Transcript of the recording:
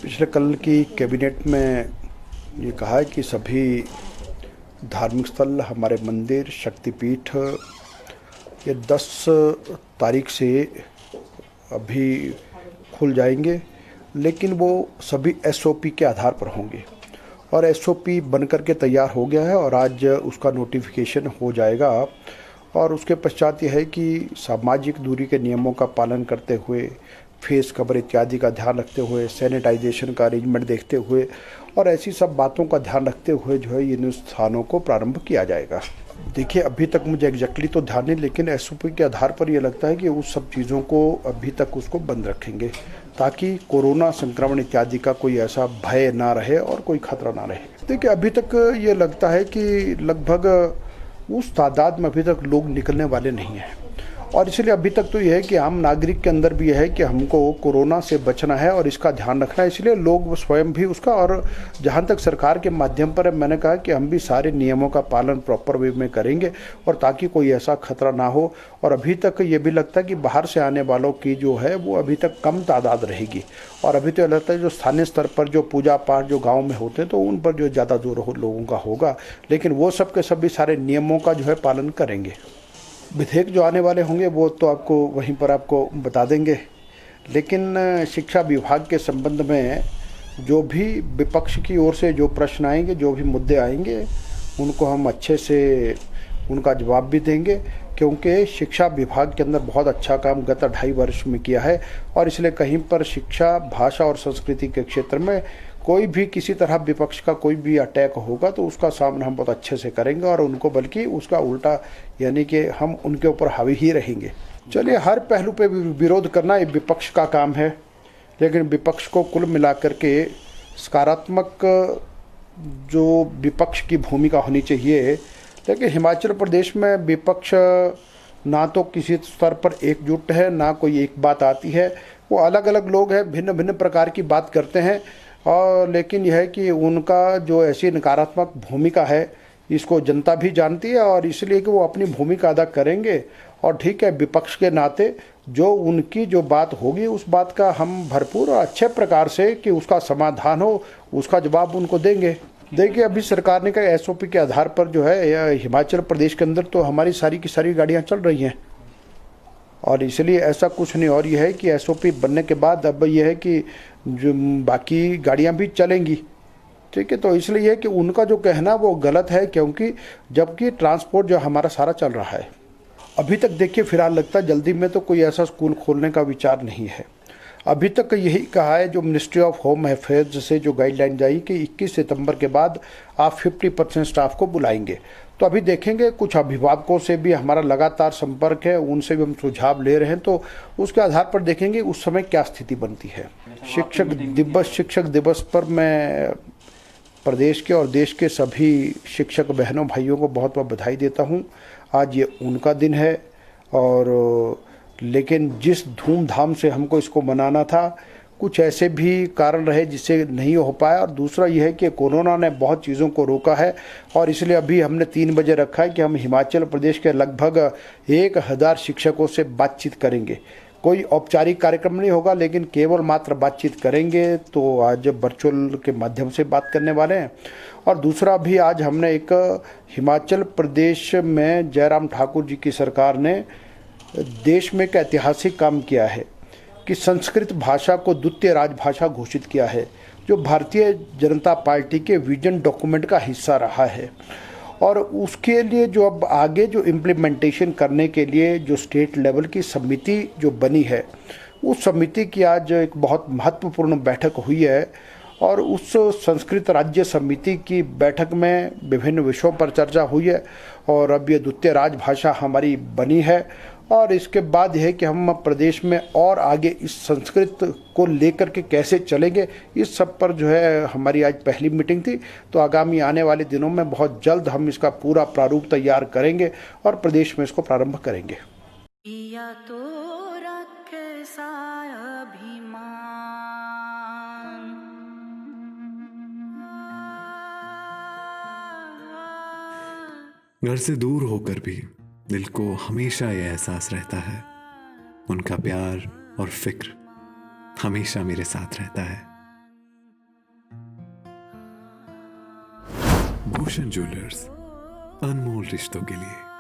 पिछले कल की कैबिनेट में ये कहा है कि सभी धार्मिक स्थल, हमारे मंदिर, शक्तिपीठ ये 10 तारीख से अभी खुल जाएंगे, लेकिन वो सभी एसओपी के आधार पर होंगे। और एसओपी बन करके तैयार हो गया है और आज उसका नोटिफिकेशन हो जाएगा। और उसके पश्चात यह है कि सामाजिक दूरी के नियमों का पालन करते हुए, फेस कवर इत्यादि का ध्यान रखते हुए, सैनिटाइजेशन का अरेंजमेंट देखते हुए और ऐसी सब बातों का ध्यान रखते हुए जो है इन स्थानों को प्रारंभ किया जाएगा। देखिए, अभी तक मुझे एग्जैक्टली तो ध्यान नहीं, लेकिन एसओपी के आधार पर ये लगता है कि उस सब चीज़ों को अभी तक उसको बंद रखेंगे ताकि कोरोना संक्रमण इत्यादि का कोई ऐसा भय ना रहे और कोई खतरा ना रहे। देखिए, अभी तक ये लगता है कि लगभग उस तादाद में अभी तक लोग निकलने वाले नहीं हैं। और इसलिए अभी तक तो यह है कि आम नागरिक के अंदर भी यह है कि हमको कोरोना से बचना है और इसका ध्यान रखना है। इसलिए लोग स्वयं भी उसका, और जहाँ तक सरकार के माध्यम पर है, मैंने कहा कि हम भी सारे नियमों का पालन प्रॉपर वे में करेंगे और ताकि कोई ऐसा खतरा ना हो। और अभी तक ये भी लगता है कि बाहर से आने वालों की जो है वो अभी तक कम तादाद रहेगी। और अभी तो यह लगता है जो स्थानीय स्तर पर जो पूजा पाठ जो गाँव में होते हैं तो उन पर जो ज़्यादा जोर लोगों का होगा, लेकिन वो सब के सभी सारे नियमों का जो है पालन करेंगे। विधेयक जो आने वाले होंगे वो तो आपको वहीं पर आपको बता देंगे, लेकिन शिक्षा विभाग के संबंध में जो भी विपक्ष की ओर से जो प्रश्न आएंगे, जो भी मुद्दे आएंगे, उनको हम अच्छे से उनका जवाब भी देंगे, क्योंकि शिक्षा विभाग के अंदर बहुत अच्छा काम गत 2.5 वर्ष में किया है। और इसलिए कहीं पर शिक्षा, भाषा और संस्कृति के क्षेत्र में कोई भी किसी तरह विपक्ष का कोई भी अटैक होगा तो उसका सामना हम बहुत अच्छे से करेंगे और उनको बल्कि उसका उल्टा, यानी कि हम उनके ऊपर हावी ही रहेंगे। चलिए, हर पहलू पे विरोध करना ये विपक्ष का काम है, लेकिन विपक्ष को कुल मिलाकर के सकारात्मक जो विपक्ष की भूमिका होनी चाहिए। लेकिन हिमाचल प्रदेश में विपक्ष ना तो किसी स्तर पर एकजुट है, ना कोई एक बात आती है। वो अलग अलग लोग हैं, भिन्न भिन्न प्रकार की बात करते हैं। और लेकिन यह है कि उनका जो ऐसी नकारात्मक भूमिका है इसको जनता भी जानती है और इसलिए कि वो अपनी भूमिका अदा करेंगे। और ठीक है, विपक्ष के नाते जो उनकी जो बात होगी उस बात का हम भरपूर और अच्छे प्रकार से कि उसका समाधान हो, उसका जवाब उनको देंगे। देखिए, अभी सरकार ने कहा एसओपी के आधार पर जो है हिमाचल प्रदेश के अंदर तो हमारी सारी की सारी गाड़ियाँ चल रही हैं और इसलिए ऐसा कुछ नहीं। और यह है कि एसओपी बनने के बाद अब यह है कि जो बाकी गाड़ियां भी चलेंगी, ठीक है। तो इसलिए है कि उनका जो कहना वो गलत है, क्योंकि जबकि ट्रांसपोर्ट जो हमारा सारा चल रहा है अभी तक। देखिए, फिलहाल लगता है जल्दी में तो कोई ऐसा स्कूल खोलने का विचार नहीं है। अभी तक यही कहा है जो मिनिस्ट्री ऑफ होम अफेयर्स से जो गाइडलाइन आई कि 21 सितंबर के बाद आप 50% स्टाफ को बुलाएंगे। तो अभी देखेंगे, कुछ अभिभावकों से भी हमारा लगातार संपर्क है, उनसे भी हम सुझाव ले रहे हैं, तो उसके आधार पर देखेंगे उस समय क्या स्थिति बनती है। शिक्षक दिवस पर मैं प्रदेश के और देश के सभी शिक्षक बहनों भाइयों को बहुत बहुत बधाई देता हूँ। आज ये उनका दिन है, और लेकिन जिस धूमधाम से हमको इसको मनाना था, कुछ ऐसे भी कारण रहे जिससे नहीं हो पाया। और दूसरा यह है कि कोरोना ने बहुत चीज़ों को रोका है और इसलिए अभी हमने 3 बजे रखा है कि हम हिमाचल प्रदेश के लगभग 1000 शिक्षकों से बातचीत करेंगे। कोई औपचारिक कार्यक्रम नहीं होगा, लेकिन केवल मात्र बातचीत करेंगे। तो आज वर्चुअल के माध्यम से बात करने वाले हैं। और दूसरा भी आज हमने एक हिमाचल प्रदेश में जयराम ठाकुर जी की सरकार ने देश में एक ऐतिहासिक काम किया है कि संस्कृत भाषा को द्वितीय राजभाषा घोषित किया है, जो भारतीय जनता पार्टी के विजन डॉक्यूमेंट का हिस्सा रहा है। और उसके लिए जो अब आगे जो इम्प्लीमेंटेशन करने के लिए जो स्टेट लेवल की समिति जो बनी है, उस समिति की आज एक बहुत महत्वपूर्ण बैठक हुई है। और उस संस्कृत राज्य समिति की बैठक में विभिन्न विषयों पर चर्चा हुई है और अब ये द्वितीय राजभाषा हमारी बनी है। और इसके बाद यह है कि हम प्रदेश में और आगे इस संस्कृत को लेकर के कैसे चलेंगे, इस सब पर जो है हमारी आज पहली मीटिंग थी। तो आगामी आने वाले दिनों में बहुत जल्द हम इसका पूरा प्रारूप तैयार करेंगे और प्रदेश में इसको प्रारंभ करेंगे। या तो रखे सा अभिमान, घर से दूर होकर भी दिल को हमेशा यह एहसास रहता है, उनका प्यार और फिक्र हमेशा मेरे साथ रहता है। भूषण ज्वेलर्स, अनमोल रिश्तों के लिए।